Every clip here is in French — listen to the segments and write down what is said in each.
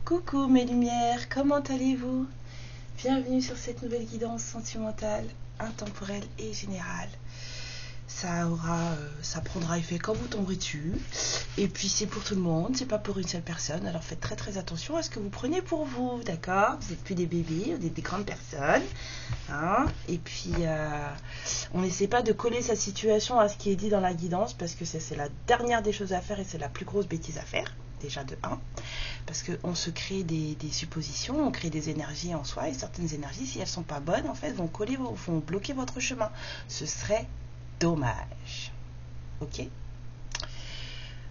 Coucou mes lumières, comment allez-vous? Bienvenue sur cette nouvelle guidance sentimentale, intemporelle et générale. Ça prendra effet quand vous tomberez dessus. Et puis c'est pour tout le monde, c'est pas pour une seule personne. Alors faites très très attention à ce que vous prenez pour vous, d'accord? Vous n'êtes plus des bébés, vous êtes des grandes personnes. Hein, et puis on n'essaie pas de coller sa situation à ce qui est dit dans la guidance, parce que c'est la dernière des choses à faire et c'est la plus grosse bêtise à faire, déjà de 1. Parce qu'on se crée des suppositions, on crée des énergies en soi, et certaines énergies, si elles ne sont pas bonnes, en fait, vont bloquer votre chemin. Ce serait dommage. Ok?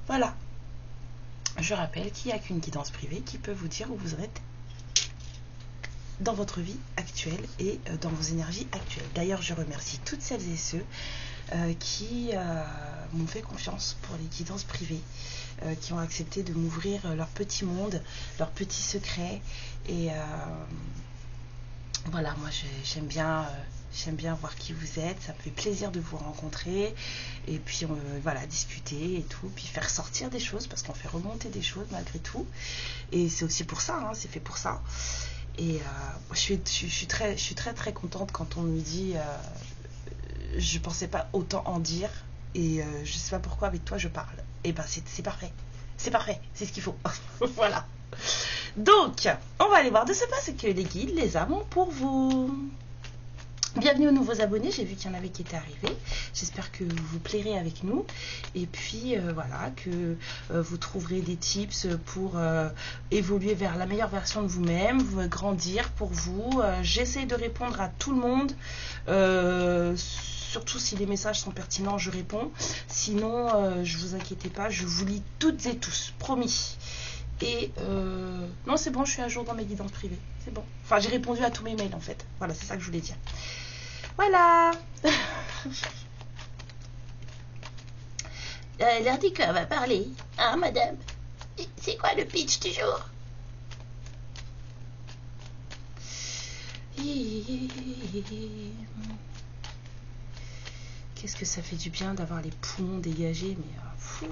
Voilà. Je rappelle qu'il n'y a qu'une guidance privée qui peut vous dire où vous en êtes dans votre vie actuelle et dans vos énergies actuelles. D'ailleurs, je remercie toutes celles et ceux qui m'ont fait confiance pour les guidances privées, qui ont accepté de m'ouvrir leur petit monde, leurs petits secrets. Et voilà, moi j'aime bien voir qui vous êtes, ça me fait plaisir de vous rencontrer, et puis voilà, discuter et tout, puis faire sortir des choses, parce qu'on fait remonter des choses malgré tout, et c'est aussi pour ça, hein, c'est fait pour ça. Et je suis très très contente quand on me dit je pensais pas autant en dire, et je sais pas pourquoi avec toi je parle. Et ben c'est parfait, c'est ce qu'il faut. Voilà. Donc on va aller voir de ce pas ce que les guides, les âmes ont pour vous. Bienvenue aux nouveaux abonnés, j'ai vu qu'il y en avait qui étaient arrivés. J'espère que vous vous plairez avec nous. Et puis voilà, que vous trouverez des tips pour évoluer vers la meilleure version de vous-même, grandir pour vous. J'essaie de répondre à tout le monde. Surtout si les messages sont pertinents, je réponds. Sinon, je vous inquiétez pas, je vous lis toutes et tous, promis. Et non, c'est bon, je suis à jour dans mes guidances privées. C'est bon. Enfin, j'ai répondu à tous mes mails en fait. Voilà, c'est ça que je voulais dire. Voilà. L'Ardika va parler. Hein, madame? C'est quoi le pitch du jour? Qu'est-ce que ça fait du bien d'avoir les poumons dégagés, mais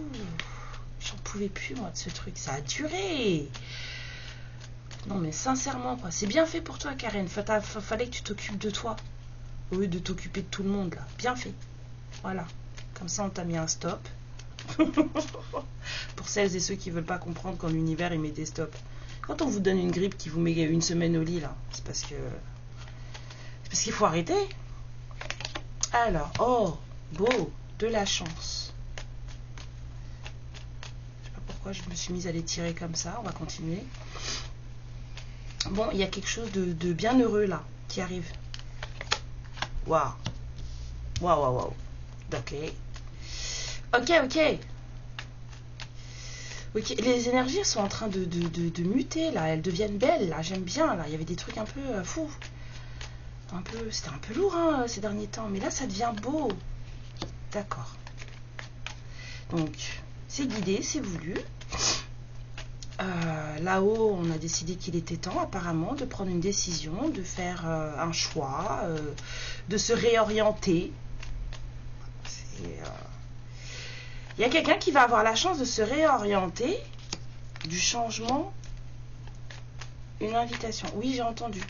j'en pouvais plus moi de ce truc, ça a duré. Non mais sincèrement quoi, c'est bien fait pour toi Karen, fallait que tu t'occupes de toi, au lieu de t'occuper de tout le monde là, bien fait. Voilà, comme ça on t'a mis un stop. Pour celles et ceux qui veulent pas comprendre quand l'univers il met des stops. Quand on vous donne une grippe qui vous met une semaine au lit là, c'est parce qu'il faut arrêter. Alors, oh, beau, de la chance. Je sais pas pourquoi je me suis mise à les tirer comme ça. On va continuer. Bon, il y a quelque chose de bien heureux là qui arrive. Waouh. Waouh. Ok. Ok, les énergies sont en train de muter là. Elles deviennent belles là. J'aime bien là. Il y avait des trucs un peu fous. C'était un peu lourd hein, ces derniers temps, mais là ça devient beau. D'accord. Donc c'est guidé, c'est voulu. Là-haut on a décidé qu'il était temps apparemment de prendre une décision, de faire un choix, de se réorienter. Il y a quelqu'un qui va avoir la chance de se réorienter, du changement, une invitation. Oui, j'ai entendu.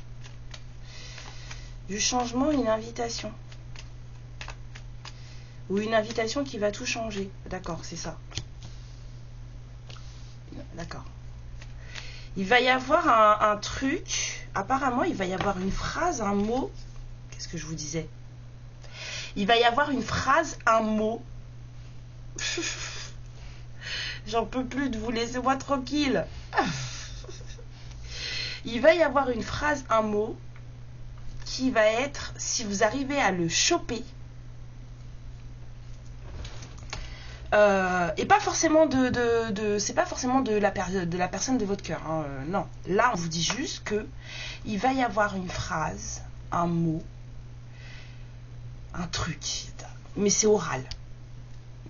Du changement, une invitation. Ou une invitation qui va tout changer. D'accord, c'est ça. D'accord. Il va y avoir un truc. Apparemment, il va y avoir une phrase, un mot. Qu'est-ce que je vous disais? Il va y avoir une phrase, un mot. J'en peux plus de vous, laissez-moi tranquille. Il va y avoir une phrase, un mot qui va être, si vous arrivez à le choper, et pas forcément c'est pas forcément de la personne de votre cœur, hein, non. Là, on vous dit juste que il va y avoir une phrase, un mot, un truc, mais c'est oral,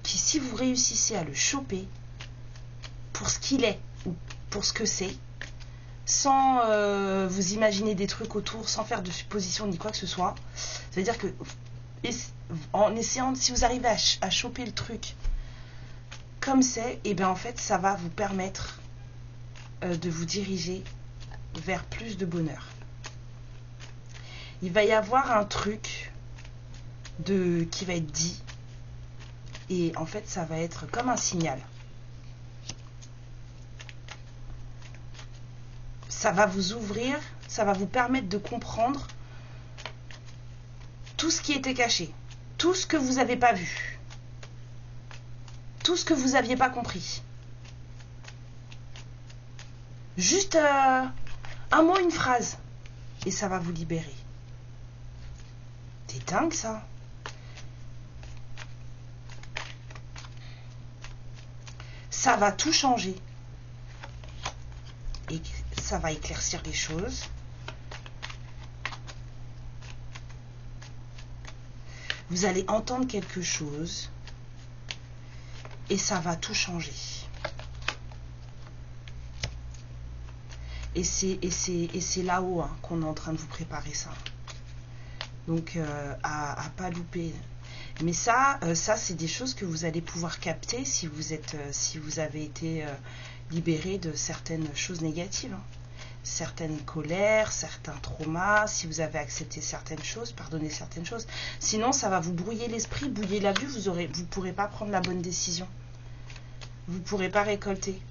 qui, si vous réussissez à le choper pour ce qu'il est ou pour ce que c'est, sans vous imaginer des trucs autour, sans faire de suppositions ni quoi que ce soit, ça veut dire que Et en essayant, si vous arrivez à choper le truc comme c'est, et bien en fait, ça va vous permettre de vous diriger vers plus de bonheur. Il va y avoir un truc qui va être dit, et en fait, ça va être comme un signal. Ça va vous ouvrir, ça va vous permettre de comprendre tout ce qui était caché, tout ce que vous n'avez pas vu, tout ce que vous n'aviez pas compris. Juste un mot, une phrase, et ça va vous libérer. C'est dingue ça. Ça va tout changer. Et ça va éclaircir les choses. Vous allez entendre quelque chose et ça va tout changer. Et c'est là-haut qu'on est en train de vous préparer ça. Donc à pas louper. Mais ça c'est des choses que vous allez pouvoir capter si vous avez été libéré de certaines choses négatives. Certaines colères, certains traumas, si vous avez accepté certaines choses, pardonné certaines choses. Sinon, ça va vous brouiller l'esprit, brouiller la vue, vous ne pourrez pas prendre la bonne décision. Vous ne pourrez pas récolter.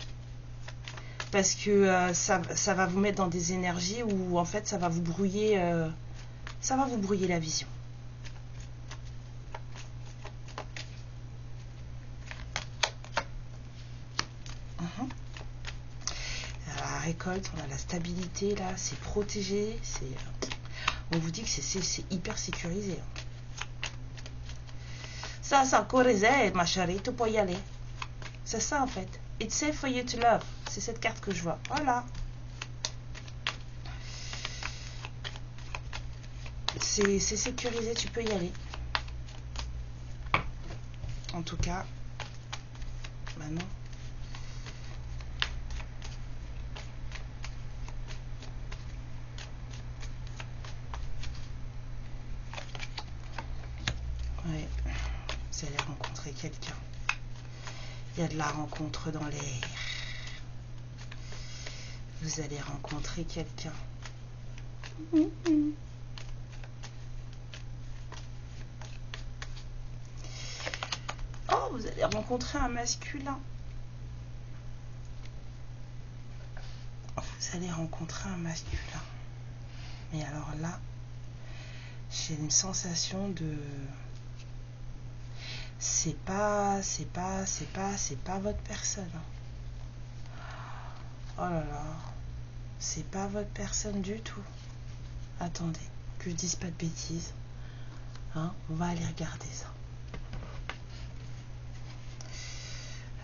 Parce que ça va vous mettre dans des énergies où, en fait, ça va vous brouiller la vision. Récolte, on a la stabilité là, c'est protégé, on vous dit que c'est hyper sécurisé. Ça c'est encore ma chérie, tu peux y aller. C'est ça en fait. It's safe for you to love. C'est cette carte que je vois. Voilà. C'est sécurisé, tu peux y aller. En tout cas, maintenant. Ouais, vous allez rencontrer quelqu'un. Il y a de la rencontre dans l'air. Vous allez rencontrer quelqu'un. Oh, vous allez rencontrer un masculin. Vous allez rencontrer un masculin. Mais alors là, j'ai une sensation de... C'est pas votre personne. Oh là là. C'est pas votre personne du tout. Attendez, que je dise pas de bêtises. On va aller regarder ça.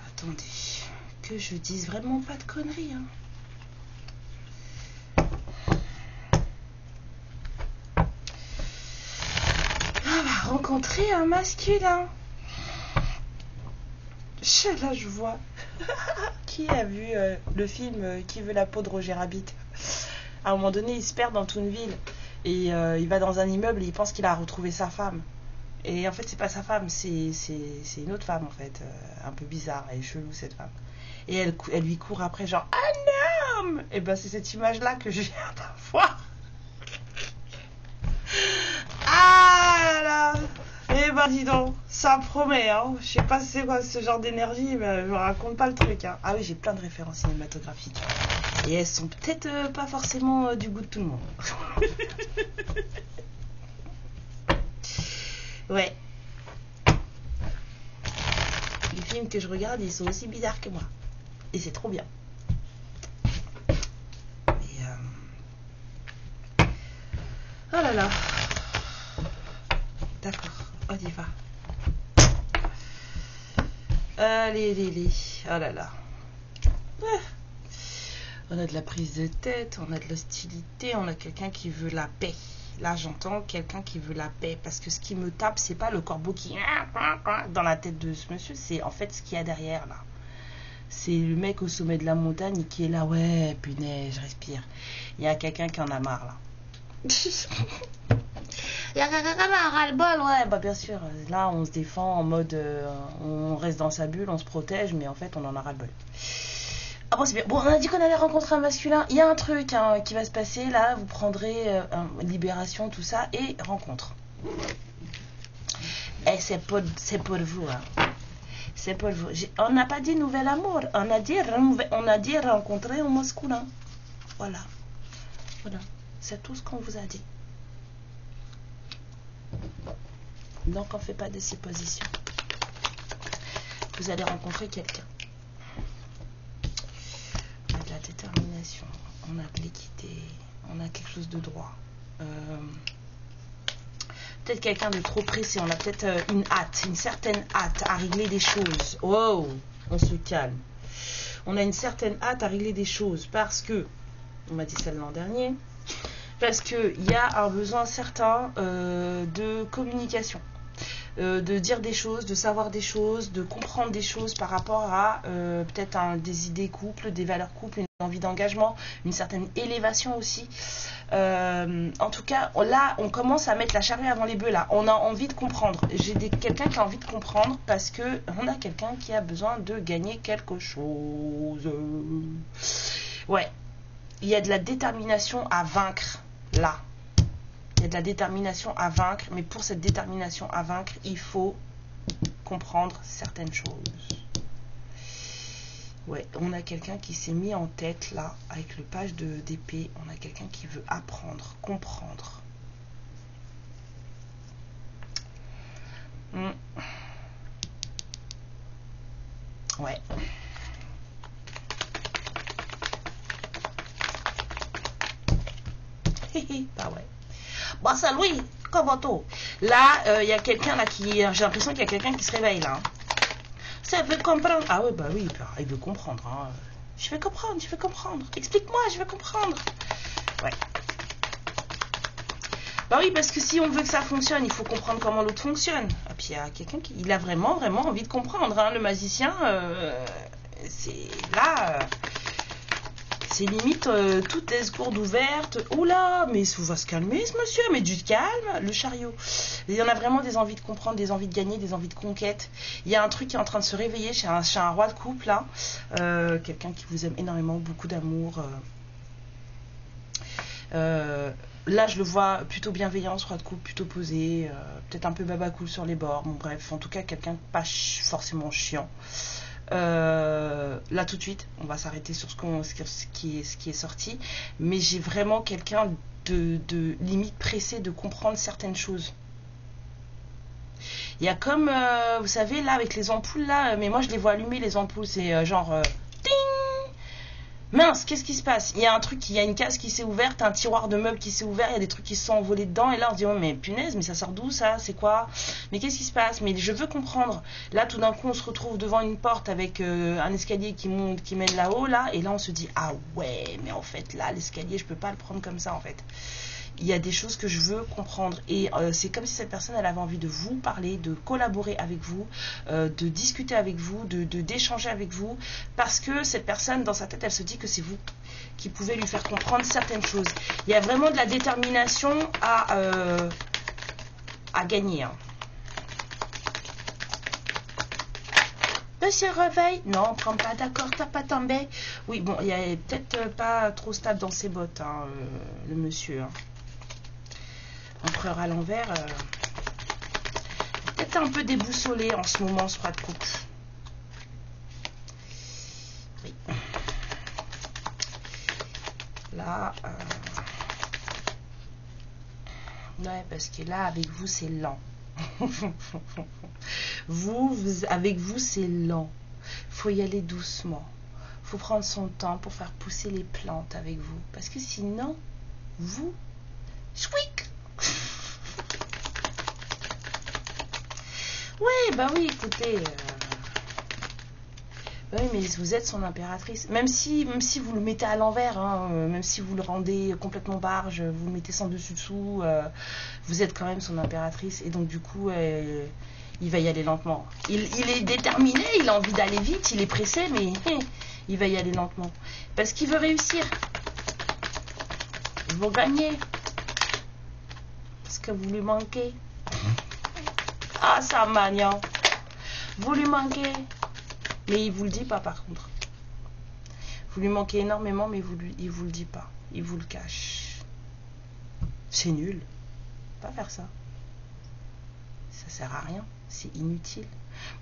Attendez, que je dise vraiment pas de conneries. On va rencontrer un masculin. Là, je vois. Qui a vu le film Qui veut la peau de Roger Rabbit? À un moment donné, il se perd dans toute une ville et il va dans un immeuble et il pense qu'il a retrouvé sa femme. Et en fait, c'est pas sa femme, c'est une autre femme en fait, un peu bizarre et chelou cette femme. Et elle lui court après genre un homme. Et ben c'est cette image-là que je viens d'avoir. Ah là. Eh ben dis donc, ça promet, je sais pas c'est quoi ce genre d'énergie, mais je vous raconte pas le truc. Ah oui, j'ai plein de références cinématographiques. Et elles sont peut-être pas forcément du goût de tout le monde. Ouais. Les films que je regarde, ils sont aussi bizarres que moi. Et c'est trop bien. Et oh là là. D'accord, on y va. Allez. Oh là là. On a de la prise de tête, on a de l'hostilité, on a quelqu'un qui veut la paix. Là, j'entends quelqu'un qui veut la paix. Parce que ce qui me tape, c'est pas le corbeau qui dans la tête de ce monsieur, c'est en fait ce qu'il y a derrière là. C'est le mec au sommet de la montagne qui est là, ouais, punaise, je respire. Il y a quelqu'un qui en a marre là. Il y a quelqu'un qui a un ras-le-bol, ouais, bah bien sûr. Là, on se défend en mode, on reste dans sa bulle, on se protège, mais en fait, on en a ras-le-bol. Ah bon, c'est bien. Bon, on a dit qu'on allait rencontrer un masculin. Il y a un truc hein, qui va se passer, là, vous prendrez libération, tout ça, et rencontre. Et c'est pour vous, hein. C'est pour vous. On n'a pas dit nouvel amour, on a dit rencontrer un masculin. Voilà. Voilà. C'est tout ce qu'on vous a dit. Donc on ne fait pas de suppositions. Vous allez rencontrer quelqu'un. On a de la détermination, on a de l'équité, on a quelque chose de droit. Peut-être quelqu'un de trop pressé, on a peut-être une certaine hâte à régler des choses. Oh, on se calme. On a une certaine hâte à régler des choses parce que, on m'a dit ça l'an dernier, parce qu'il y a un besoin certain de communication. De dire des choses, de savoir des choses, de comprendre des choses par rapport à peut-être des idées couples, des valeurs couples, une envie d'engagement, une certaine élévation aussi. En tout cas, là, on commence à mettre la charrue avant les bœufs. Là, on a envie de comprendre. J'ai quelqu'un qui a envie de comprendre parce que on a quelqu'un qui a besoin de gagner quelque chose. Ouais, il y a de la détermination à vaincre là. Il y a de la détermination à vaincre, mais pour cette détermination à vaincre, il faut comprendre certaines choses. Ouais, on a quelqu'un qui s'est mis en tête là, avec le page d'épée, on a quelqu'un qui veut apprendre, comprendre. Ouais. Bah ouais. Bon, ça, Louis, comment tout? Là, il y a quelqu'un là qui. J'ai l'impression qu'il y a quelqu'un qui se réveille là. Ça veut comprendre. Ah ouais, bah oui, il veut comprendre. Hein. Je vais comprendre. Explique-moi, je vais comprendre. Ouais. Bah oui, parce que si on veut que ça fonctionne, il faut comprendre comment l'autre fonctionne. Et puis il y a quelqu'un qui il a vraiment envie de comprendre. Hein. Le magicien, c'est là. C'est limite toutes les gourdes ouvertes. Oula, mais il va se calmer ce monsieur, mais du calme, le chariot. Il y en a vraiment des envies de comprendre, des envies de gagner, des envies de conquête. Il y a un truc qui est en train de se réveiller chez un roi de couple là. Quelqu'un qui vous aime énormément, beaucoup d'amour. Là, je le vois plutôt bienveillant, ce roi de couple, plutôt posé, peut-être un peu babacool sur les bords. Bon, bref, en tout cas, quelqu'un pas forcément chiant. Là tout de suite on va s'arrêter sur ce qui est sorti, mais j'ai vraiment quelqu'un de limite pressé de comprendre certaines choses. Il y a comme vous savez là avec les ampoules là, mais moi je les vois allumer les ampoules, c'est genre ting, mince, qu'est-ce qui se passe? Il y a un truc, il y a une case qui s'est ouverte, un tiroir de meubles qui s'est ouvert, il y a des trucs qui se sont envolés dedans, et là on se dit oh mais punaise, mais ça sort d'où ça? C'est quoi? Mais qu'est-ce qui se passe? Mais je veux comprendre. Là tout d'un coup on se retrouve devant une porte avec un escalier qui monte, qui mène là-haut là, et là on se dit ah ouais, mais en fait là l'escalier je peux pas le prendre comme ça en fait. Il y a des choses que je veux comprendre et c'est comme si cette personne elle avait envie de vous parler, de collaborer avec vous, de discuter avec vous, d'échanger avec vous, parce que cette personne dans sa tête elle se dit que c'est vous qui pouvez lui faire comprendre certaines choses. Il y a vraiment de la détermination à gagner. Hein. Monsieur réveil, non, prends pas, d'accord, t'as pas tombé. Oui, bon, il est peut-être pas trop stable dans ses bottes, hein, le monsieur. Hein. Empereur à l'envers, peut-être un peu déboussolé en ce moment, ce roi de coupe. Oui. Là, ouais, parce que là, avec vous, c'est lent. Avec vous, c'est lent. Faut y aller doucement. Faut prendre son temps pour faire pousser les plantes avec vous. Parce que sinon, vous, chouic. Oui, bah oui, écoutez. Oui, mais vous êtes son impératrice. Même si vous le mettez à l'envers, hein, même si vous le rendez complètement barge, vous le mettez sans dessus-dessous, vous êtes quand même son impératrice. Et donc, du coup, il va y aller lentement. Il est déterminé, il a envie d'aller vite, il est pressé, mais il va y aller lentement. Parce qu'il veut réussir. Ils vont gagner. Parce que vous lui manquez. Ah, ça mignon. Vous lui manquez. Mais il vous le dit pas par contre. Vous lui manquez énormément, mais il vous le dit pas. Il vous le cache. C'est nul. Pas faire ça. Ça sert à rien. C'est inutile.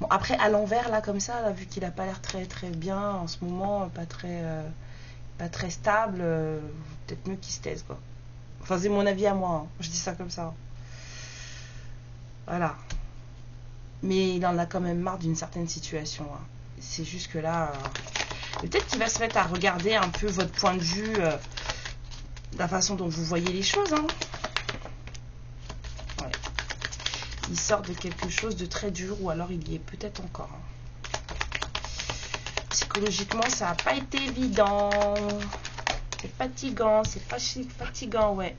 Bon, après, à l'envers, là, comme ça, là, vu qu'il a pas l'air très très bien en ce moment, pas très stable, peut-être mieux qu'il se taise, quoi. Enfin, c'est mon avis à moi. Hein. Je dis ça comme ça. Voilà. Mais il en a quand même marre d'une certaine situation. Hein. C'est juste que là, peut-être qu'il va se mettre à regarder un peu votre point de vue, la façon dont vous voyez les choses. Hein. Ouais. Il sort de quelque chose de très dur, ou alors il y est peut-être encore. Hein. Psychologiquement, ça n'a pas été évident. C'est fatigant, fatigant, ouais.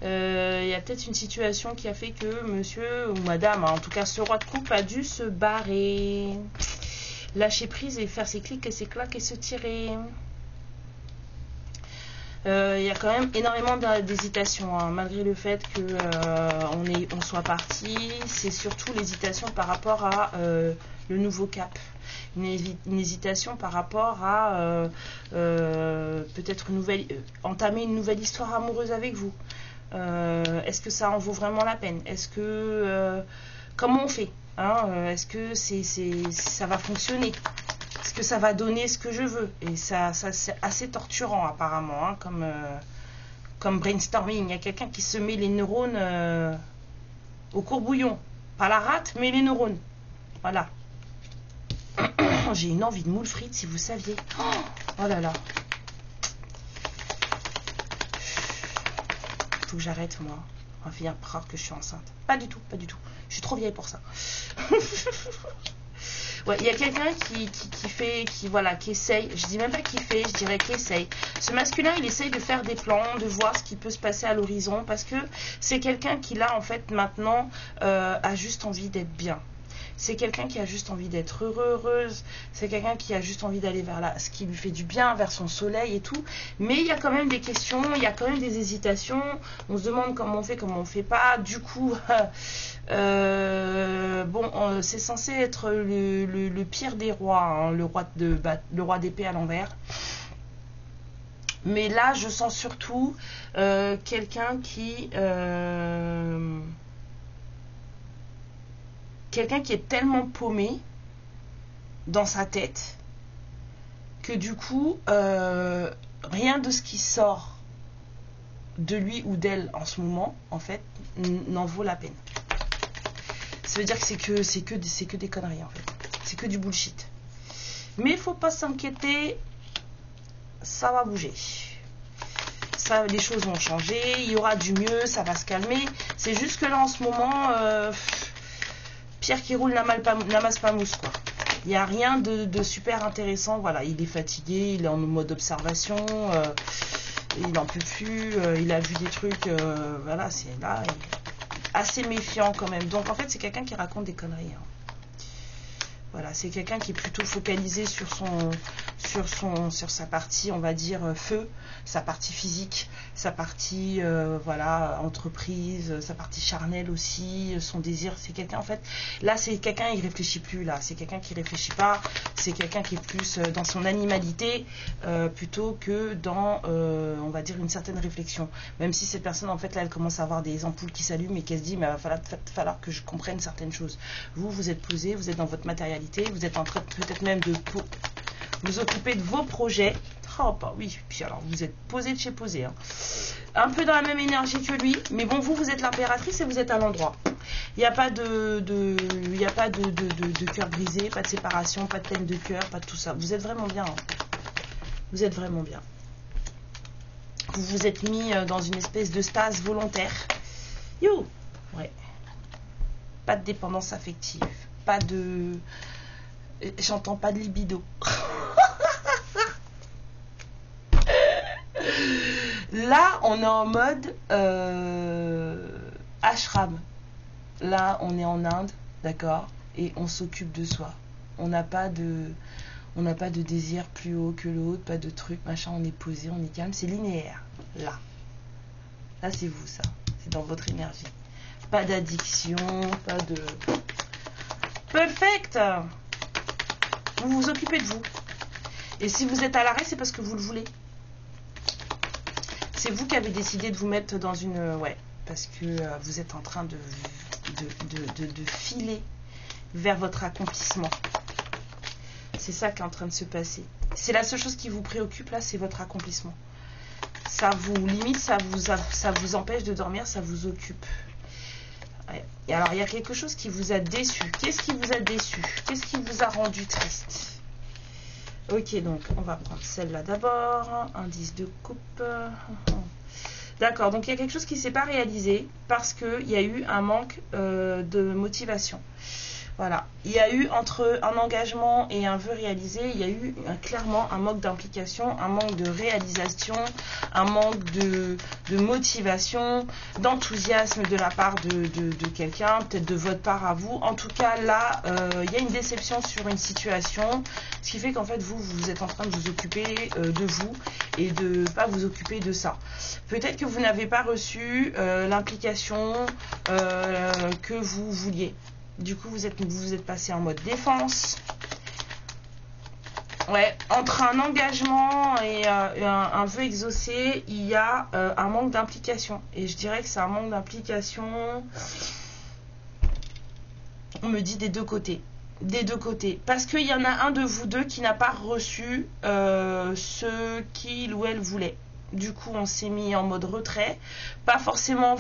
Il y a peut-être une situation qui a fait que monsieur ou madame, hein, en tout cas ce roi de coupe, a dû se barrer. Lâcher prise et faire ses clics et ses claques et se tirer. Il y a quand même énormément d'hésitation, hein, malgré le fait que on soit parti. C'est surtout l'hésitation par rapport à le nouveau cap. Une hésitation par rapport à peut-être entamer une nouvelle histoire amoureuse avec vous. Est-ce que ça en vaut vraiment la peine? Est-ce que comment on fait, hein? Est-ce que ça va fonctionner? Est-ce que ça va donner ce que je veux? Et ça c'est assez torturant apparemment, hein, comme brainstorming. Il y a quelqu'un qui se met les neurones au courbouillon, pas la rate, mais les neurones. Voilà. J'ai une envie de moules frites, si vous saviez. Oh là là. Faut que j'arrête, moi. On va finir par croire que je suis enceinte. Pas du tout, pas du tout. Je suis trop vieille pour ça. Ouais, il y a quelqu'un qui essaye. Je dis même pas qui fait, je dirais qui essaye. Ce masculin, il essaye de faire des plans, de voir ce qui peut se passer à l'horizon, parce que c'est quelqu'un qui là, en fait, maintenant, a juste envie d'être bien. C'est quelqu'un qui a juste envie d'être heureuse. C'est quelqu'un qui a juste envie d'aller vers ce qui lui fait du bien, vers son soleil et tout. Mais il y a quand même des questions, il y a quand même des hésitations. On se demande comment on fait, comment on fait pas. Du coup, bon, c'est censé être le pire des rois, hein, le roi d'épée à l'envers. Mais là, je sens surtout quelqu'un qui est tellement paumé dans sa tête que du coup, rien de ce qui sort de lui ou d'elle en ce moment, en fait, n'en vaut la peine. Ça veut dire que c'est que des conneries, en fait. C'est que du bullshit. Mais il faut pas s'inquiéter, ça va bouger. Ça, les choses vont changer, il y aura du mieux, ça va se calmer. C'est juste que là, en ce moment... Pierre qui roule n'amasse pas mousse, quoi. Il n'y a rien de super intéressant. Voilà, il est fatigué, il est en mode observation, il n'en peut plus, il a vu des trucs, voilà, c'est là, assez méfiant quand même. Donc en fait, c'est quelqu'un qui raconte des conneries. Hein. Voilà, c'est quelqu'un qui est plutôt focalisé sur sa partie, on va dire, feu, sa partie physique, sa partie, voilà, entreprise, sa partie charnelle aussi, son désir. C'est quelqu'un, en fait, là, c'est quelqu'un, il réfléchit plus, là. C'est quelqu'un qui réfléchit pas. C'est quelqu'un qui est plus dans son animalité, plutôt que dans, on va dire, une certaine réflexion. Même si cette personne, en fait, là, elle commence à avoir des ampoules qui s'allument et qu'elle se dit, mais il va falloir que je comprenne certaines choses. Vous êtes posé, vous êtes dans votre matérialité. Vous êtes en train peut-être même de vous occuper de vos projets. Oh, bah oui, puis alors vous êtes posé de chez posé. Hein. Un peu dans la même énergie que lui, mais bon, vous êtes l'impératrice et vous êtes à l'endroit. Il n'y a pas de cœur brisé, pas de séparation, pas de peine de cœur, pas de tout ça. Vous êtes vraiment bien. Hein. Vous êtes vraiment bien. Vous vous êtes mis dans une espèce de stase volontaire. Yo, ouais. Pas de dépendance affective. Pas de... J'entends pas de libido. Là, on est en mode ashram. Là, on est en Inde, d'accord, et on s'occupe de soi. On n'a pas de désir plus haut que l'autre, pas de truc, machin. On est posé, on est calme. C'est linéaire. Là, c'est vous, ça. C'est dans votre énergie. Pas d'addiction, pas de... Perfect. Vous vous occupez de vous. Et si vous êtes à l'arrêt, c'est parce que vous le voulez. C'est vous qui avez décidé de vous mettre dans une... Ouais, parce que vous êtes en train de filer vers votre accomplissement. C'est ça qui est en train de se passer. C'est la seule chose qui vous préoccupe là, c'est votre accomplissement. Ça vous limite, ça vous empêche de dormir, ça vous occupe. Ouais. Et alors, il y a quelque chose qui vous a déçu. Qu'est-ce qui vous a déçu? Qu'est-ce qui vous a rendu triste? Ok, donc on va prendre celle-là d'abord. Indice de coupe. D'accord, donc il y a quelque chose qui ne s'est pas réalisé parce qu'il y a eu un manque de motivation. Voilà, il y a eu entre un engagement et un vœu réalisé, il y a eu clairement un manque d'implication, un manque de réalisation, un manque de motivation, d'enthousiasme de la part de quelqu'un, peut-être de votre part à vous. En tout cas, là, il y a une déception sur une situation, ce qui fait qu'en fait, vous êtes en train de vous occuper de vous et de ne pas vous occuper de ça. Peut-être que vous n'avez pas reçu l'implication que vous vouliez. Du coup, vous êtes passé en mode défense. Ouais, entre un engagement et un vœu exaucé, il y a un manque d'implication. Et je dirais que c'est un manque d'implication, on me dit des deux côtés. Des deux côtés. Parce qu'il y en a un de vous deux qui n'a pas reçu ce qu'il ou elle voulait. Du coup, on s'est mis en mode retrait. Pas forcément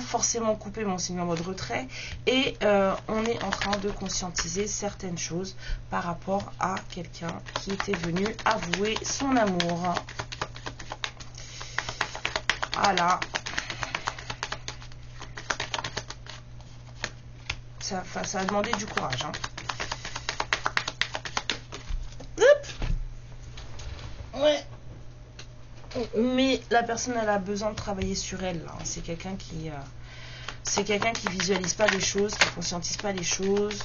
coupé, mais on s'est mis en mode retrait. Et on est en train de conscientiser certaines choses par rapport à quelqu'un qui était venu avouer son amour. Voilà. Ça a demandé du courage. Hein. Hop. Ouais. Mais la personne, elle a besoin de travailler sur elle. Hein. C'est quelqu'un qui visualise pas les choses, qui conscientise pas les choses.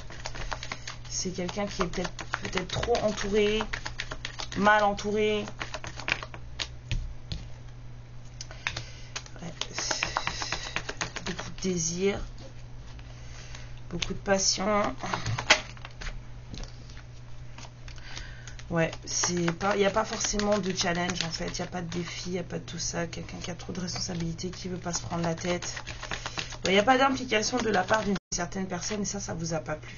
C'est quelqu'un qui est peut-être trop entouré, mal entouré. Ouais. Beaucoup de désir, beaucoup de passion. Ouais, il n'y a pas forcément de challenge en fait, il n'y a pas de défi, il n'y a pas de tout ça, quelqu'un qui a trop de responsabilités, qui ne veut pas se prendre la tête. Il n'y a pas d'implication de la part d'une certaine personne et ça vous a pas plu.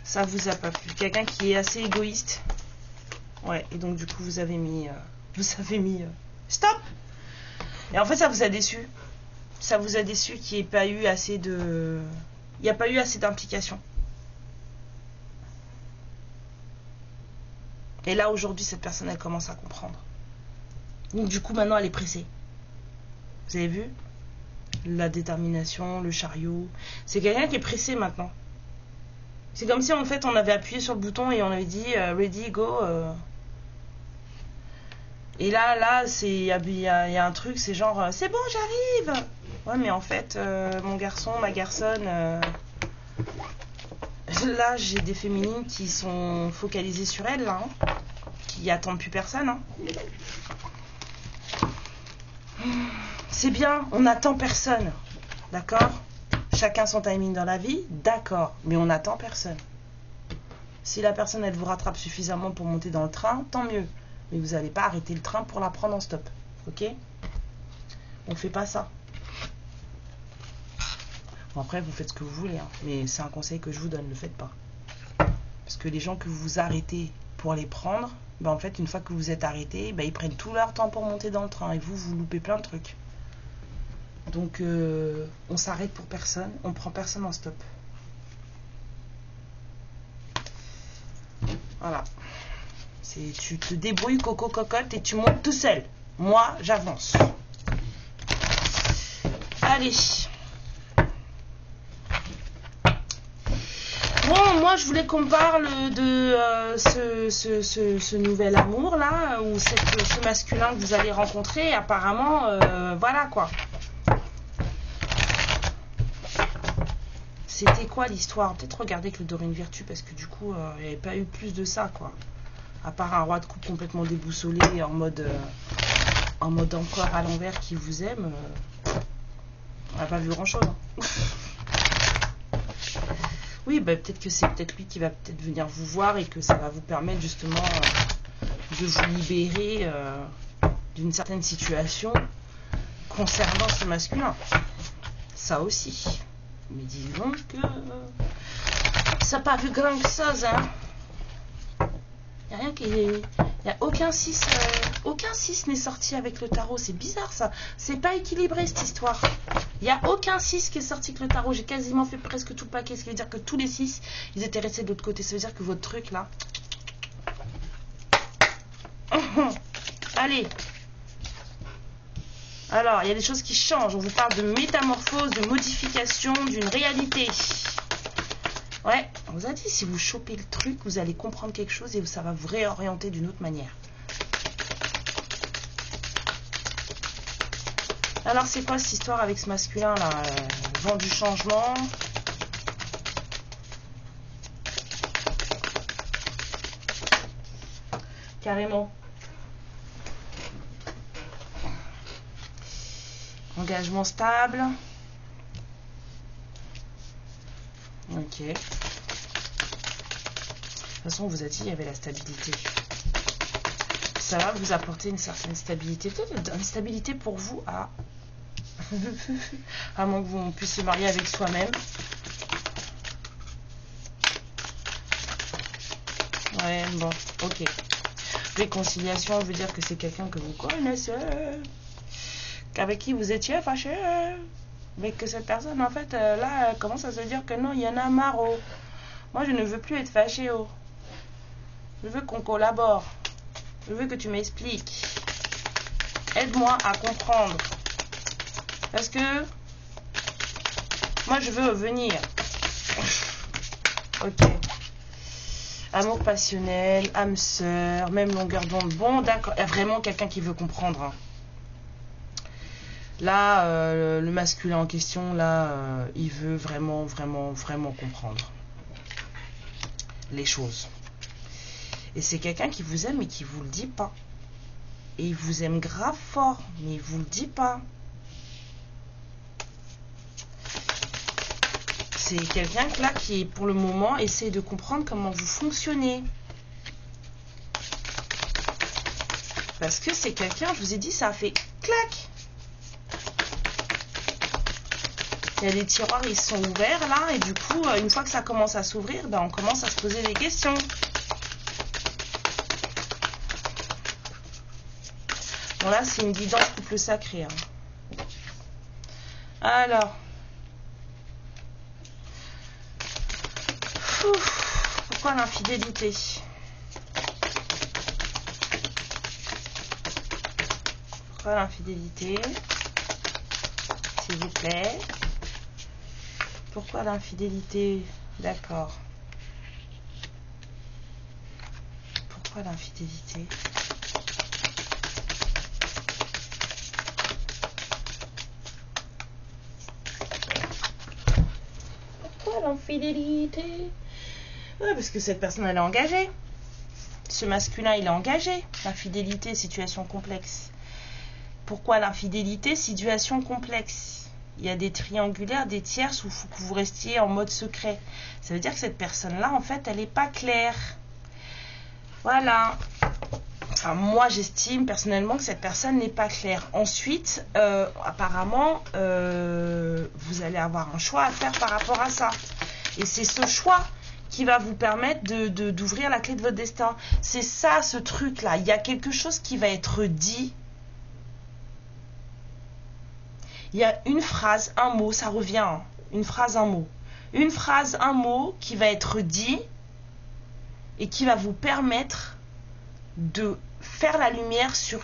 Ça vous a pas plu. Quelqu'un qui est assez égoïste. Ouais, et donc du coup vous avez mis stop. Et en fait ça vous a déçu. Ça vous a déçu qu'il n'y ait pas eu assez de... Il n'y a pas eu assez d'implication. Et là, aujourd'hui, cette personne, elle commence à comprendre. Donc, du coup, maintenant, elle est pressée. Vous avez vu? La détermination, le chariot. C'est quelqu'un qui est pressé maintenant. C'est comme si, en fait, on avait appuyé sur le bouton et on avait dit « Ready, go ». Et là, il y a un truc, c'est genre « C'est bon, j'arrive ». Ouais, mais en fait, mon garçon, ma garçonne... Là, j'ai des féminines qui sont focalisées sur elles, là, hein, qui attendent plus personne. Hein. C'est bien, on n'attend personne, d'accord? Chacun son timing dans la vie, d'accord, mais on n'attend personne. Si la personne, elle vous rattrape suffisamment pour monter dans le train, tant mieux. Mais vous n'allez pas arrêter le train pour la prendre en stop, ok? On ne fait pas ça. Bon, après, vous faites ce que vous voulez, hein, mais c'est un conseil que je vous donne, ne le faites pas. Parce que les gens que vous arrêtez pour les prendre, ben en fait, une fois que vous êtes arrêtés, ben ils prennent tout leur temps pour monter dans le train et vous loupez plein de trucs. Donc, on s'arrête pour personne, on prend personne en stop. Voilà. Tu te débrouilles, coco cocotte, et tu montes tout seul. Moi, j'avance. Allez. Bon, moi je voulais qu'on parle de ce nouvel amour là, ou ce masculin que vous allez rencontrer, apparemment, voilà quoi. C'était quoi l'histoire? Peut-être regarder avec le Dorine Virtue, parce que du coup, il n'y avait pas eu plus de ça quoi. À part un roi de coupe complètement déboussolé, en mode empereur à l'envers qui vous aime. n'a pas vu grand-chose. Hein. Oui, bah, peut-être que c'est peut-être lui qui va peut-être venir vous voir et que ça va vous permettre justement de vous libérer d'une certaine situation concernant ce masculin. Ça aussi. Mais dis donc que ça n'a pas vu grand que ça, hein. Il n'y a rien qui est... Il n'y a aucun 6 n'est sorti avec le tarot. C'est bizarre ça. C'est pas équilibré cette histoire. Il n'y a aucun 6 qui est sorti avec le tarot. J'ai quasiment fait presque tout le paquet. Ce qui veut dire que tous les 6, ils étaient restés de l'autre côté. Ça veut dire que votre truc là... Allez. Alors, il y a des choses qui changent. On vous parle de métamorphose, de modification d'une réalité. Ouais, on vous a dit, si vous chopez le truc, vous allez comprendre quelque chose et ça va vous réorienter d'une autre manière. Alors, c'est quoi cette histoire avec ce masculin là, vent du changement? Carrément. Engagement stable. Ok. De toute façon, on vous a dit qu'il y avait la stabilité. Ça va vous apporter une certaine stabilité. Peut-être une stabilité pour vous à... à moins que vous puissiez se marier avec soi-même. Ouais, bon, ok. Réconciliation veut dire que c'est quelqu'un que vous connaissez. Avec qui vous étiez fâché. Mais que cette personne, en fait, là, elle commence à se dire que non, il y en a marre. Oh. Moi, je ne veux plus être fâché. Oh. Je veux qu'on collabore. Je veux que tu m'expliques. Aide-moi à comprendre. Parce que moi, je veux revenir. Ok. Amour passionnel, âme sœur, même longueur d'onde. Bon, d'accord. Il y a vraiment quelqu'un qui veut comprendre. Hein. Là, le masculin en question, là, il veut vraiment comprendre les choses. Et c'est quelqu'un qui vous aime mais qui vous le dit pas. Et il vous aime grave fort, mais il vous le dit pas. C'est quelqu'un là qui, pour le moment, essaie de comprendre comment vous fonctionnez. Parce que c'est quelqu'un, je vous ai dit, ça a fait clac. Il y a des tiroirs, ils sont ouverts là, et du coup, une fois que ça commence à s'ouvrir, ben, on commence à se poser des questions. Bon là, c'est une guidance couple sacré. Hein. Alors. Pourquoi l'infidélité? Pourquoi l'infidélité? S'il vous plaît. Pourquoi l'infidélité? D'accord. Pourquoi l'infidélité? Pourquoi l'infidélité? Ouais, parce que cette personne, elle est engagée. Ce masculin, il est engagé. L'infidélité, situation complexe. Pourquoi l'infidélité? Situation complexe. Il y a des triangulaires, des tierces où il faut que vous restiez en mode secret. Ça veut dire que cette personne-là, en fait, elle n'est pas claire. Voilà. Enfin, moi, j'estime personnellement que cette personne n'est pas claire. Ensuite, apparemment, vous allez avoir un choix à faire par rapport à ça. Et c'est ce choix qui va vous permettre d'ouvrir la clé de votre destin. C'est ça, ce truc-là. Il y a quelque chose qui va être dit. Il y a une phrase, un mot, ça revient. Hein. Une phrase, un mot. Une phrase, un mot qui va être dit et qui va vous permettre de faire la lumière sur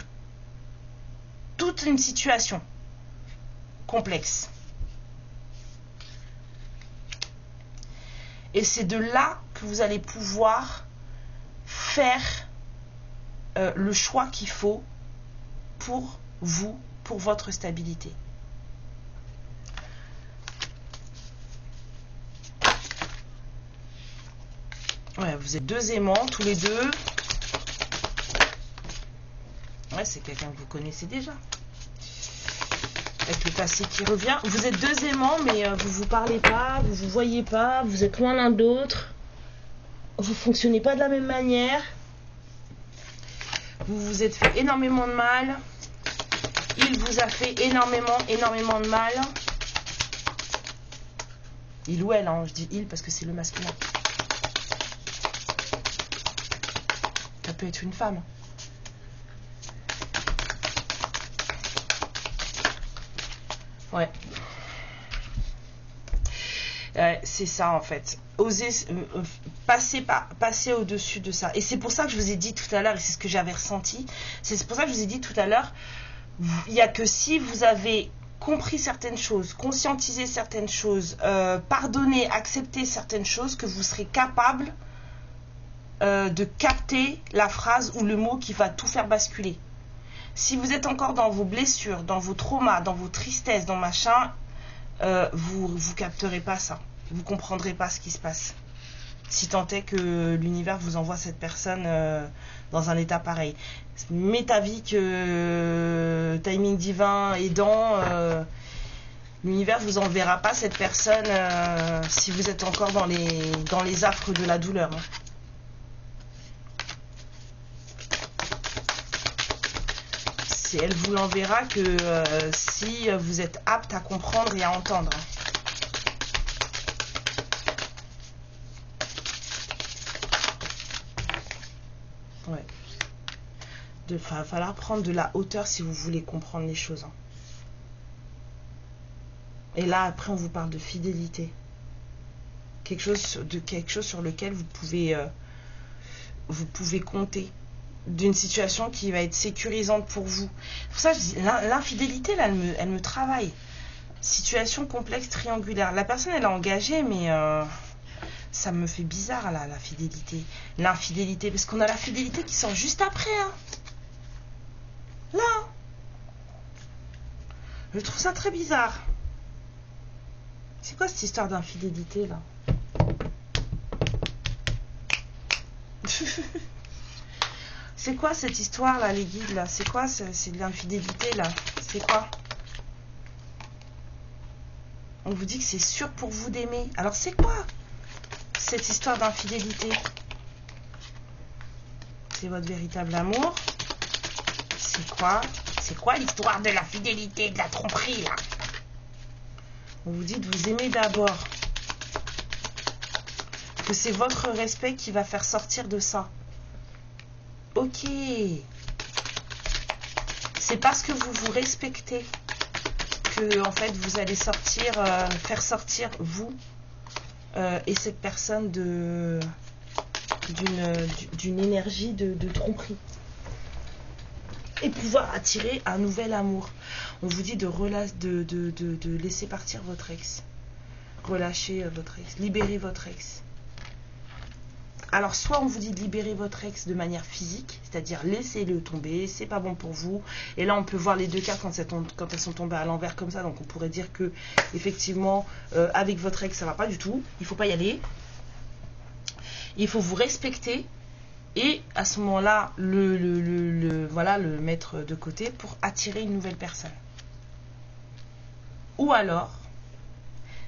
toute une situation complexe. Et c'est de là que vous allez pouvoir faire le choix qu'il faut pour vous, pour votre stabilité. Ouais, vous êtes deux aimants, tous les deux. Ouais, c'est quelqu'un que vous connaissez déjà. avec le passé qui revient. Vous êtes deux aimants, mais vous vous parlez pas, vous vous voyez pas, vous êtes loin l'un de l'autre. Vous fonctionnez pas de la même manière. Vous vous êtes fait énormément de mal. Il vous a fait énormément de mal. Il ou elle, hein, je dis il parce que c'est le masculin. Ça peut être une femme. Ouais. C'est ça en fait. Oser passer au-dessus de ça. Et c'est pour ça que je vous ai dit tout à l'heure, et c'est ce que j'avais ressenti, c'est pour ça que je vous ai dit tout à l'heure, il n'y a que si vous avez compris certaines choses, conscientisé certaines choses, pardonné, accepté certaines choses, que vous serez capable de capter la phrase ou le mot qui va tout faire basculer. Si vous êtes encore dans vos blessures, dans vos traumas, dans vos tristesses, dans machin, vous capterez pas ça. Vous comprendrez pas ce qui se passe. Si tant est que l'univers vous envoie cette personne dans un état pareil. Mais ta vie que timing divin aidant, l'univers vous enverra pas cette personne si vous êtes encore dans les affres de la douleur. Hein. Elle vous l'enverra que si vous êtes apte à comprendre et à entendre. Ouais. Il va falloir prendre de la hauteur si vous voulez comprendre les choses. Hein. Et là, après, on vous parle de fidélité. Quelque chose sur lequel vous pouvez compter. D'une situation qui va être sécurisante pour vous. Pour ça, je dis, l'infidélité, là, elle me travaille. Situation complexe, triangulaire. La personne, elle est engagée, mais ça me fait bizarre, là, la fidélité. L'infidélité, parce qu'on a la fidélité qui sort juste après. Hein. Là. Je trouve ça très bizarre. C'est quoi cette histoire d'infidélité, là? C'est quoi cette histoire là, les guides là? C'est quoi? C'est de l'infidélité là? C'est quoi? On vous dit que c'est sûr pour vous d'aimer. Alors c'est quoi cette histoire d'infidélité? C'est votre véritable amour? C'est quoi? C'est quoi l'histoire de la fidélité, de la tromperie là? On vous dit de vous aimer d'abord. Que c'est votre respect qui va faire sortir de ça. Ok, c'est parce que vous vous respectez que en fait vous allez sortir, faire sortir vous et cette personne d'une énergie de tromperie et pouvoir attirer un nouvel amour. On vous dit de laisser partir votre ex, relâcher votre ex, libérer votre ex. Alors, soit on vous dit de libérer votre ex de manière physique, c'est-à-dire laissez-le tomber, c'est pas bon pour vous. Et là, on peut voir les deux cartes quand elles sont tombées à l'envers comme ça. Donc, on pourrait dire que, effectivement, avec votre ex, ça va pas du tout. Il faut pas y aller. Il faut vous respecter. Et à ce moment-là, le mettre de côté pour attirer une nouvelle personne. Ou alors,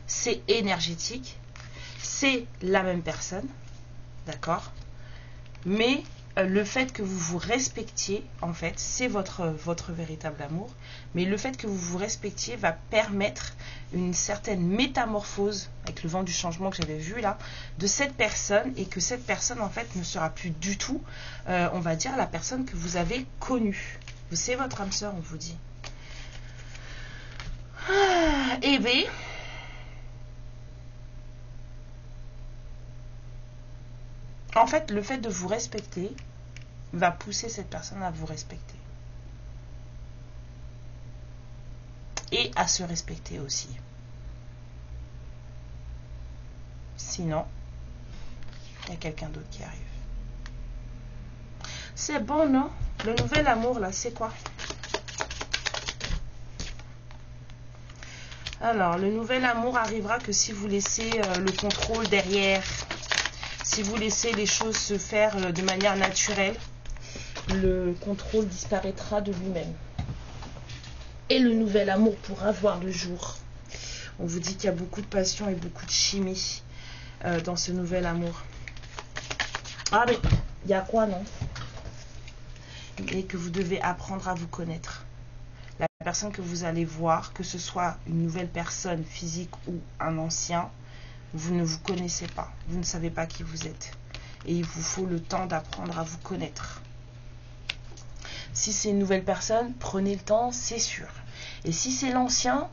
c'est énergétique, c'est la même personne. D'accord, mais le fait que vous vous respectiez, en fait, c'est votre véritable amour. Mais le fait que vous vous respectiez va permettre une certaine métamorphose, avec le vent du changement que j'avais vu là, de cette personne, et que cette personne, en fait, ne sera plus du tout, on va dire, la personne que vous avez connue. C'est votre âme sœur, on vous dit. Eh bien... En fait, le fait de vous respecter va pousser cette personne à vous respecter. Et à se respecter aussi. Sinon, il y a quelqu'un d'autre qui arrive. C'est bon, non? Le nouvel amour, là, c'est quoi? Alors, le nouvel amour arrivera que si vous laissez le contrôle derrière... Si vous laissez les choses se faire de manière naturelle, le contrôle disparaîtra de lui-même. et le nouvel amour pourra voir le jour. On vous dit qu'il y a beaucoup de passion et beaucoup de chimie dans ce nouvel amour. Ah mais il y a quoi, non? Et que vous devez apprendre à vous connaître. La personne que vous allez voir, que ce soit une nouvelle personne physique ou un ancien, vous ne vous connaissez pas. Vous ne savez pas qui vous êtes. Et il vous faut le temps d'apprendre à vous connaître. Si c'est une nouvelle personne, prenez le temps, c'est sûr. Et si c'est l'ancien,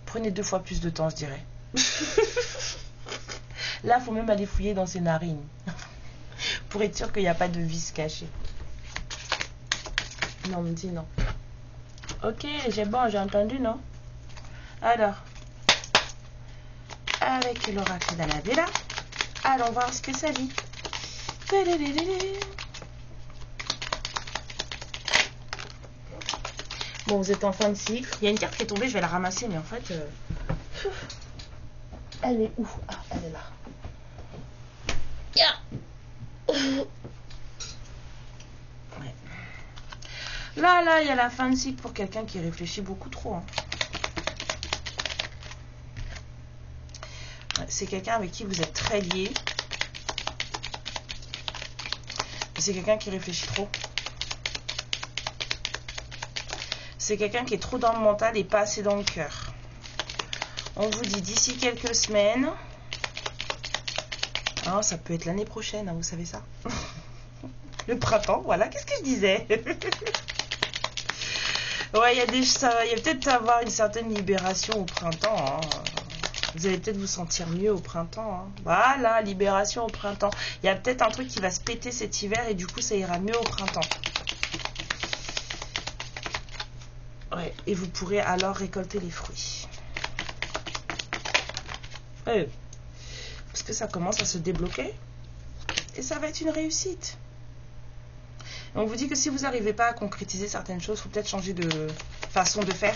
prenez 2 fois plus de temps, je dirais. Là, il faut même aller fouiller dans ses narines. Pour être sûr qu'il n'y a pas de vis caché. Non, on me dit non. Ok, j'ai entendu, non? Alors, avec l'oracle d'Annabella, allons voir ce que ça dit. Bon, vous êtes en fin de cycle. Il y a une carte qui est tombée, je vais la ramasser, mais en fait... Elle est où? Ah, elle est là. Ouais. Là, il y a la fin de cycle pour quelqu'un qui réfléchit beaucoup trop. Hein. Ouais, c'est quelqu'un avec qui vous êtes très lié. C'est quelqu'un qui réfléchit trop. C'est quelqu'un qui est trop dans le mental et pas assez dans le cœur. On vous dit d'ici quelques semaines... Oh, ça peut être l'année prochaine, hein, vous savez ça. Le printemps, voilà, qu'est-ce que je disais? Ouais, il y a peut-être avoir une certaine libération au printemps. Hein. Vous allez peut-être vous sentir mieux au printemps. Hein. Voilà, libération au printemps. Il y a peut-être un truc qui va se péter cet hiver et du coup, ça ira mieux au printemps. Ouais, et vous pourrez alors récolter les fruits. Ouais. Parce que ça commence à se débloquer. Et ça va être une réussite. On vous dit que si vous n'arrivez pas à concrétiser certaines choses, il faut peut-être changer de façon de faire.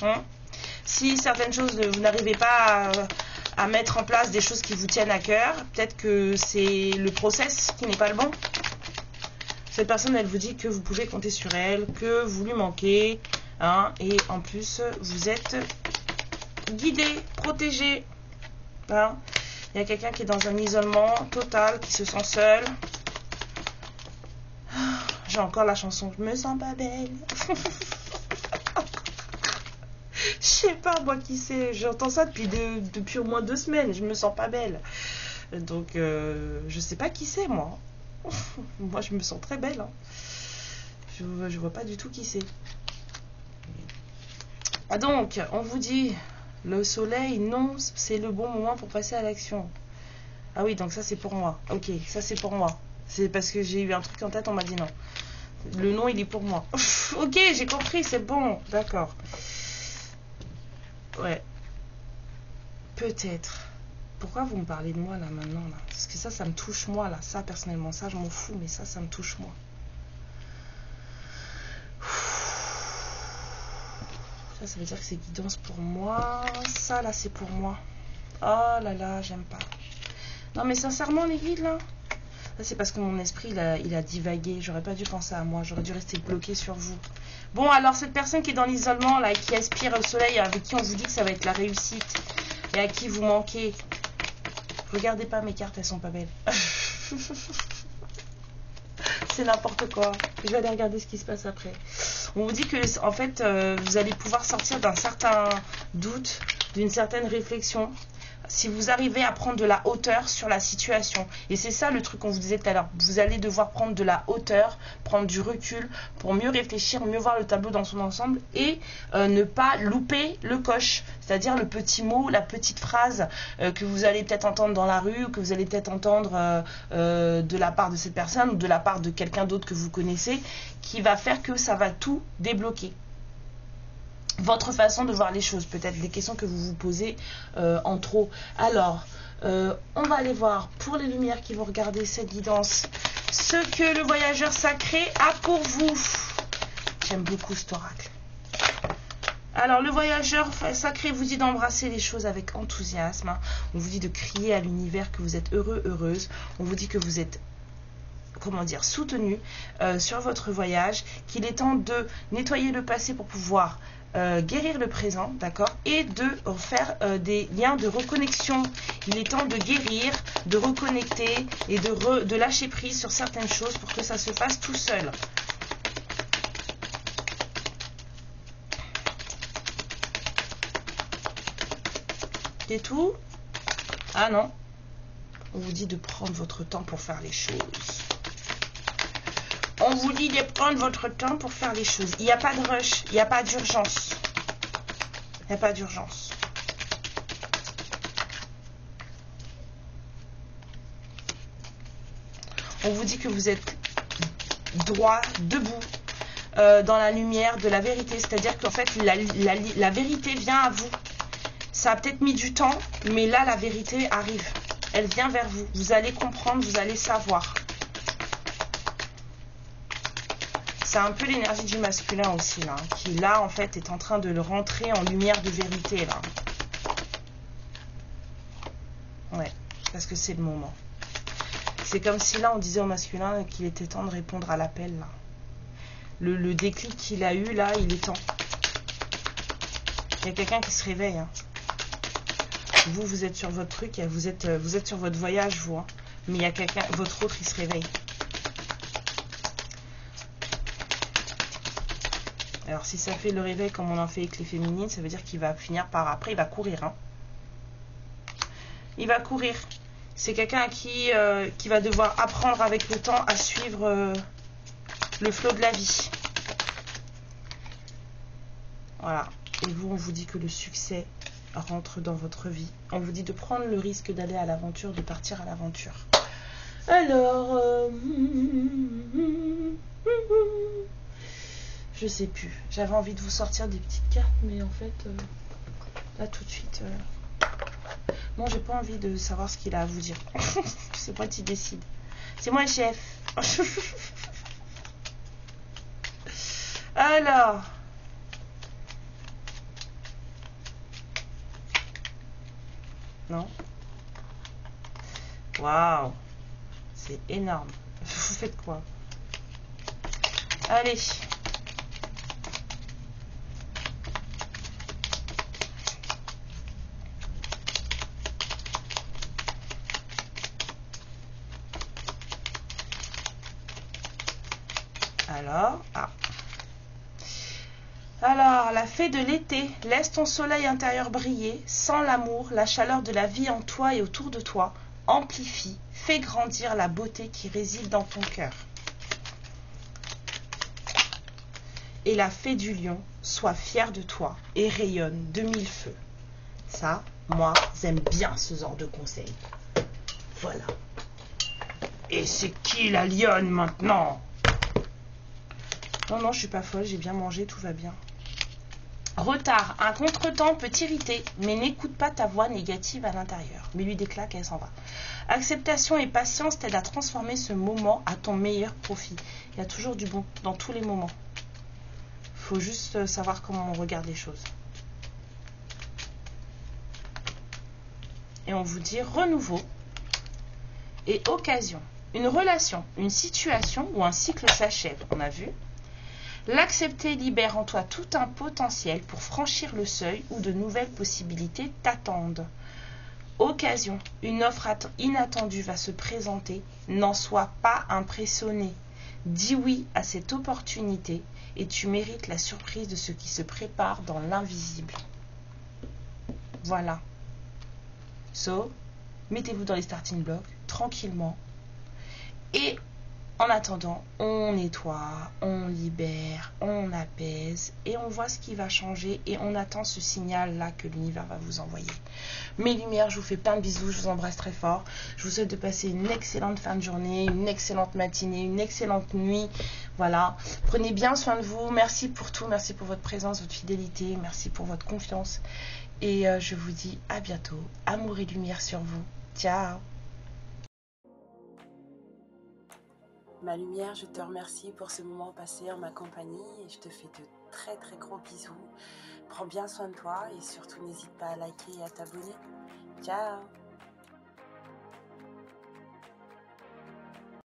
Hein? Si certaines choses, vous n'arrivez pas à mettre en place des choses qui vous tiennent à cœur, peut-être que c'est le process qui n'est pas le bon. Cette personne, elle vous dit que vous pouvez compter sur elle, que vous lui manquez. Hein, et en plus, vous êtes guidé, protégé. Hein? Il y a quelqu'un qui est dans un isolement total, qui se sent seul. J'ai encore la chanson, je me sens pas belle. Je sais pas moi qui c'est, j'entends ça depuis au moins 2 semaines, je me sens pas belle. Donc je sais pas qui c'est moi. Moi je me sens très belle. Hein. Je vois pas du tout qui c'est. Ah donc, on vous dit, le soleil, non, c'est le bon moment pour passer à l'action. Ah oui, donc ça c'est pour moi. Ok, ça c'est pour moi. C'est parce que j'ai eu un truc en tête, on m'a dit non. Le nom, il est pour moi. Ok, j'ai compris, c'est bon. D'accord. Ouais. Peut-être. Pourquoi vous me parlez de moi, là, maintenant, là? Parce que ça me touche, moi, là. Ça, personnellement, ça, je m'en fous, mais ça me touche, moi. Ça veut dire que c'est guidance pour moi. Ça, là, c'est pour moi. Oh là là, j'aime pas. Non, mais sincèrement, les guides, là... C'est parce que mon esprit, il a divagué. J'aurais pas dû penser à moi. J'aurais dû rester bloqué sur vous. Bon, alors, cette personne qui est dans l'isolement, là, et qui aspire au soleil, avec qui on vous dit que ça va être la réussite, et à qui vous manquez. Regardez pas mes cartes, elles sont pas belles. C'est n'importe quoi. Je vais aller regarder ce qui se passe après. On vous dit que, en fait, vous allez pouvoir sortir d'un certain doute, d'une certaine réflexion, si vous arrivez à prendre de la hauteur sur la situation. Et c'est ça le truc qu'on vous disait tout à l'heure. Vous allez devoir prendre de la hauteur, prendre du recul pour mieux réfléchir, mieux voir le tableau dans son ensemble et ne pas louper le coche. C'est-à-dire le petit mot, la petite phrase que vous allez peut-être entendre dans la rue ou que vous allez peut-être entendre de la part de cette personne ou de la part de quelqu'un d'autre que vous connaissez qui va faire que ça va tout débloquer. Votre façon de voir les choses, peut-être des questions que vous vous posez en trop. Alors, on va aller voir pour les lumières qui vont regarder cette guidance, ce que le voyageur sacré a pour vous. J'aime beaucoup cet oracle. Alors, le voyageur sacré vous dit d'embrasser les choses avec enthousiasme. On vous dit de crier à l'univers que vous êtes heureux, heureuse. On vous dit que vous êtes comment dire, soutenu sur votre voyage, qu'il est temps de nettoyer le passé pour pouvoir guérir le présent, d'accord, et de faire des liens de reconnexion. Il est temps de guérir, de reconnecter et de lâcher prise sur certaines choses pour que ça se fasse tout seul. C'est tout? Ah non, on vous dit de prendre votre temps pour faire les choses. On vous dit de prendre votre temps pour faire les choses. Il n'y a pas de rush, il n'y a pas d'urgence. Il n'y a pas d'urgence. On vous dit que vous êtes droit, debout, dans la lumière de la vérité. C'est-à-dire qu'en fait, la vérité vient à vous. Ça a peut-être mis du temps, mais là, la vérité arrive. Elle vient vers vous. Vous allez comprendre, vous allez savoir. C'est un peu l'énergie du masculin aussi, là, qui là, en fait, est en train de le rentrer en lumière de vérité, là. Ouais, parce que c'est le moment. C'est comme si là, on disait au masculin qu'il était temps de répondre à l'appel, là. Le déclic qu'il a eu, là, il est temps. Il y a quelqu'un qui se réveille, hein. Vous êtes sur votre truc, vous êtes sur votre voyage, vous, hein. Mais il y a quelqu'un, votre autre, il se réveille. Alors, si ça fait le réveil comme on en fait avec les féminines, ça veut dire qu'il va finir par... Après, il va courir. Hein. Il va courir. C'est quelqu'un qui va devoir apprendre avec le temps à suivre le flot de la vie. Voilà. Et vous, on vous dit que le succès rentre dans votre vie. On vous dit de prendre le risque d'aller à l'aventure, de partir à l'aventure. Alors... je sais plus. J'avais envie de vous sortir des petites cartes, mais en fait, là tout de suite, non, j'ai pas envie de savoir ce qu'il a à vous dire. C'est moi qui décide. C'est moi le chef. Alors, non. Waouh, c'est énorme. Vous faites quoi? Allez. Alors, la fée de l'été, laisse ton soleil intérieur briller, sans l'amour, la chaleur de la vie en toi et autour de toi, amplifie, fais grandir la beauté qui réside dans ton cœur. Et la fée du lion, sois fière de toi et rayonne de mille feux. Ça, moi, j'aime bien ce genre de conseils. Voilà. Et c'est qui la lionne maintenant? Non, je suis pas folle, j'ai bien mangé, tout va bien. Retard, un contretemps peut t'irriter, mais n'écoute pas ta voix négative à l'intérieur. Mais lui des claques, elle s'en va. Acceptation et patience t'aident à transformer ce moment à ton meilleur profit. Il y a toujours du bon dans tous les moments. Il faut juste savoir comment on regarde les choses. Et on vous dit renouveau et occasion. Une relation, une situation ou un cycle s'achève, on a vu. L'accepter libère en toi tout un potentiel pour franchir le seuil où de nouvelles possibilités t'attendent. Occasion, une offre inattendue va se présenter, n'en sois pas impressionné. Dis oui à cette opportunité et tu mérites la surprise de ce qui se prépare dans l'invisible. Voilà. So, mettez-vous dans les starting blocks, tranquillement. Et en attendant, on nettoie, on libère, on apaise et on voit ce qui va changer et on attend ce signal-là que l'univers va vous envoyer. Mes lumières, je vous fais plein de bisous, je vous embrasse très fort. Je vous souhaite de passer une excellente fin de journée, une excellente matinée, une excellente nuit. Voilà, prenez bien soin de vous. Merci pour tout, merci pour votre présence, votre fidélité, merci pour votre confiance. Et je vous dis à bientôt. Amour et lumière sur vous. Ciao. Ma lumière, je te remercie pour ce moment passé en ma compagnie et je te fais de très très gros bisous. Prends bien soin de toi et surtout n'hésite pas à liker et à t'abonner. Ciao!